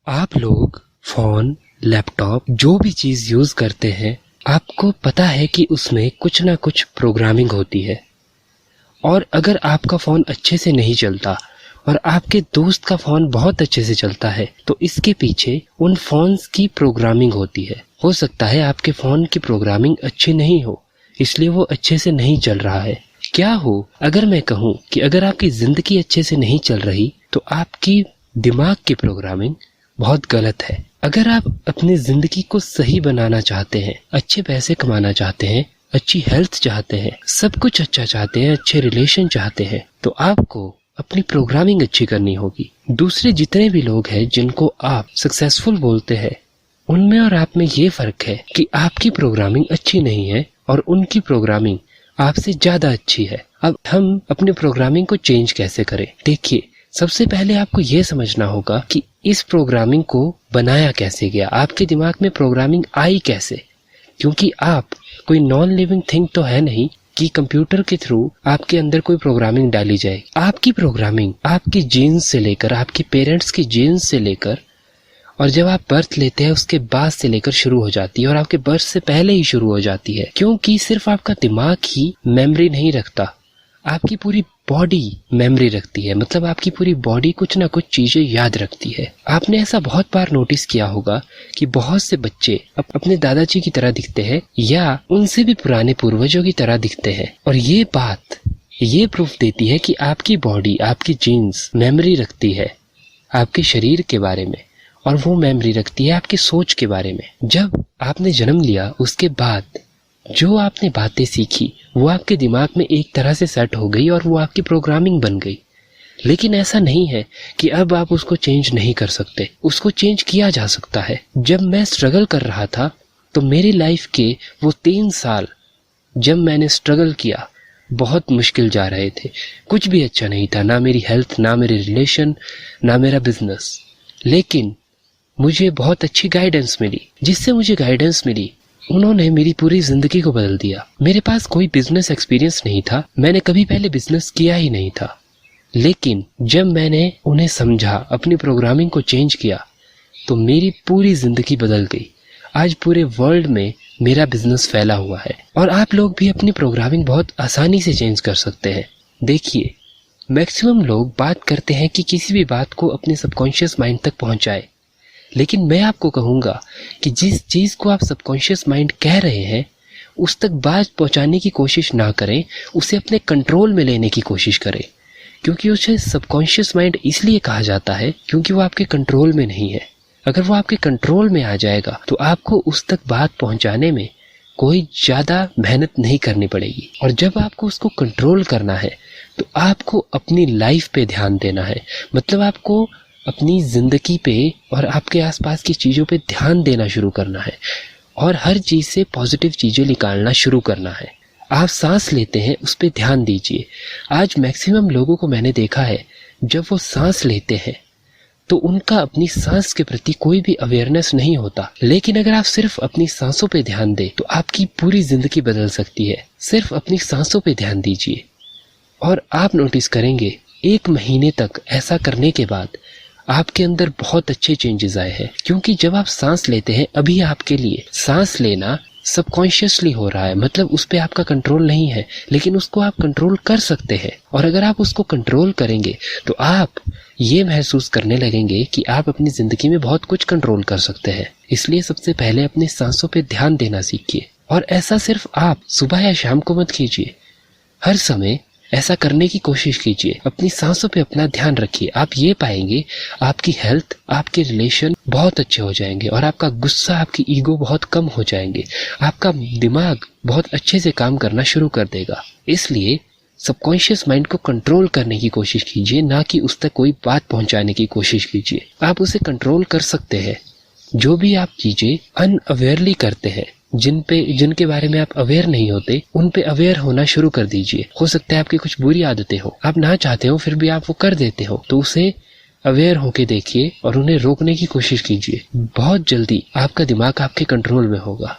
आप लोग phone, laptop जो भी चीज यूज करते हैं, आपको पता है कि उसमें कुछ ना कुछ प्रोग्रामिंग होती है। और अगर आपका फोन अच्छे से नहीं चलता और आपके दोस्त का फोन बहुत अच्छे से चलता है, तो इसके पीछे उन फोन्स की प्रोग्रामिंग होती है। हो सकता है आपके फोन की प्रोग्रामिंग अच्छी नहीं हो, इसलिए वो अच्छे से नहीं चल रहा है। क्या हो अगर मैं कहूँ कि अगर आपकी जिंदगी अच्छे से नहीं चल रही, तो आपकी दिमाग की प्रोग्रामिंग बहुत गलत है। अगर आप अपनी जिंदगी को सही बनाना चाहते हैं, अच्छे पैसे कमाना चाहते हैं, अच्छी हेल्थ चाहते हैं, सब कुछ अच्छा चाहते हैं, अच्छे रिलेशन चाहते हैं, तो आपको अपनी प्रोग्रामिंग अच्छी करनी होगी। दूसरे जितने भी लोग हैं जिनको आप सक्सेसफुल बोलते हैं, उनमें और आप में ये फर्क है कि आपकी प्रोग्रामिंग अच्छी नहीं है और उनकी प्रोग्रामिंग आपसे ज्यादा अच्छी है। अब हम अपनी प्रोग्रामिंग को चेंज कैसे करें? देखिए, सबसे पहले आपको ये समझना होगा कि इस प्रोग्रामिंग को बनाया कैसे गया, आपके दिमाग में प्रोग्रामिंग आई कैसे। क्योंकि आप कोई नॉन लिविंग थिंग तो है नहीं कि कंप्यूटर के थ्रू आपके अंदर कोई प्रोग्रामिंग डाली जाए। आपकी प्रोग्रामिंग आपकी जीन्स से लेकर, आपके पेरेंट्स की जीन्स से लेकर, और जब आप बर्थ लेते हैं उसके बाद से लेकर शुरू हो जाती है, और आपके बर्थ से पहले ही शुरू हो जाती है। क्योंकि सिर्फ आपका दिमाग ही मेमोरी नहीं रखता, आपकी पूरी बॉडी मेमोरी रखती है। मतलब आपकी पूरी बॉडी कुछ ना कुछ चीजें याद रखती है। आपने ऐसा बहुत बार नोटिस किया होगा कि बहुत से बच्चे अपने दादाजी की तरह दिखते हैं या उनसे भी पुराने पूर्वजों की तरह दिखते हैं, और ये बात ये प्रूफ देती है कि आपकी बॉडी, आपकी जीन्स मेमोरी रखती है आपके शरीर के बारे में, और वो मेमोरी रखती है आपकी सोच के बारे में। जब आपने जन्म लिया, उसके बाद जो आपने बातें सीखी वो आपके दिमाग में एक तरह से सेट हो गई और वो आपकी प्रोग्रामिंग बन गई। लेकिन ऐसा नहीं है कि अब आप उसको चेंज नहीं कर सकते, उसको चेंज किया जा सकता है। जब मैं स्ट्रगल कर रहा था, तो मेरी लाइफ के वो 3 साल जब मैंने स्ट्रगल किया, बहुत मुश्किल जा रहे थे। कुछ भी अच्छा नहीं था, ना मेरी हेल्थ, ना मेरे रिलेशन, ना मेरा बिजनेस। लेकिन मुझे बहुत अच्छी गाइडेंस मिली। जिससे मुझे गाइडेंस मिली, उन्होंने मेरी पूरी जिंदगी को बदल दिया। मेरे पास कोई बिजनेस एक्सपीरियंस नहीं था, मैंने कभी पहले बिजनेस किया ही नहीं था। लेकिन जब मैंने उन्हें समझा, अपनी प्रोग्रामिंग को चेंज किया, तो मेरी पूरी जिंदगी बदल गई। आज पूरे वर्ल्ड में मेरा बिजनेस फैला हुआ है, और आप लोग भी अपनी प्रोग्रामिंग बहुत आसानी से चेंज कर सकते हैं। देखिए, मैक्सिमम लोग बात करते हैं कि किसी भी बात को अपने सबकॉन्शियस माइंड तक पहुंचाए, लेकिन मैं आपको कहूंगा कि जिस चीज को आप सबकॉन्शियस माइंड कह रहे हैं, उस तक बात पहुंचाने की कोशिश ना करें, उसे अपने कंट्रोल में लेने की कोशिश करें। क्योंकि उसे सबकॉन्शियस माइंड इसलिए कहा जाता है क्योंकि वो आपके कंट्रोल में नहीं है। अगर वो आपके कंट्रोल में आ जाएगा, तो आपको उस तक बात पहुंचाने में कोई ज्यादा मेहनत नहीं करनी पड़ेगी। और जब आपको उसको कंट्रोल करना है, तो आपको अपनी लाइफ पे ध्यान देना है। मतलब आपको अपनी जिंदगी पे और आपके आसपास की चीजों पे ध्यान देना शुरू करना है, और हर चीज से पॉजिटिव चीजें निकालना शुरू करना है। आप सांस लेते हैं, उस पे ध्यान दीजिए। आज मैक्सिमम लोगों को मैंने देखा है, जब वो सांस लेते हैं तो उनका अपनी सांस के प्रति कोई भी अवेयरनेस नहीं होता। लेकिन अगर आप सिर्फ अपनी सांसों पे ध्यान दें, तो आपकी पूरी जिंदगी बदल सकती है। सिर्फ अपनी सांसों पे ध्यान दीजिए, और आप नोटिस करेंगे 1 महीने तक ऐसा करने के बाद आपके अंदर बहुत अच्छे चेंजेस आए हैं। क्योंकि जब आप सांस लेते हैं, अभी आपके लिए सांस लेना सबकॉन्शियसली हो रहा है। मतलब उस पे आपका कंट्रोल नहीं है, लेकिन उसको आप कंट्रोल कर सकते हैं। और अगर आप उसको कंट्रोल करेंगे, तो आप ये महसूस करने लगेंगे कि आप अपनी जिंदगी में बहुत कुछ कंट्रोल कर सकते हैं। इसलिए सबसे पहले अपनी सांसों पे ध्यान देना सीखिए। और ऐसा सिर्फ आप सुबह या शाम को मत कीजिए, हर समय ऐसा करने की कोशिश कीजिए। अपनी सांसों पे अपना ध्यान रखिए। आप ये पाएंगे आपकी हेल्थ, आपके रिलेशन बहुत अच्छे हो जाएंगे, और आपका गुस्सा, आपकी ईगो बहुत कम हो जाएंगे। आपका दिमाग बहुत अच्छे से काम करना शुरू कर देगा। इसलिए सबकॉन्शियस माइंड को कंट्रोल करने की कोशिश कीजिए, ना कि उस तक कोई बात पहुंचाने की कोशिश कीजिए। आप उसे कंट्रोल कर सकते हैं। जो भी आप चीजें अनअवेयरली करते हैं, जिनके बारे में आप अवेयर नहीं होते, उन पे अवेयर होना शुरू कर दीजिए। हो सकता है आपकी कुछ बुरी आदतें हो, आप ना चाहते हो फिर भी आप वो कर देते हो, तो उसे अवेयर होके देखिए और उन्हें रोकने की कोशिश कीजिए। बहुत जल्दी आपका दिमाग आपके कंट्रोल में होगा।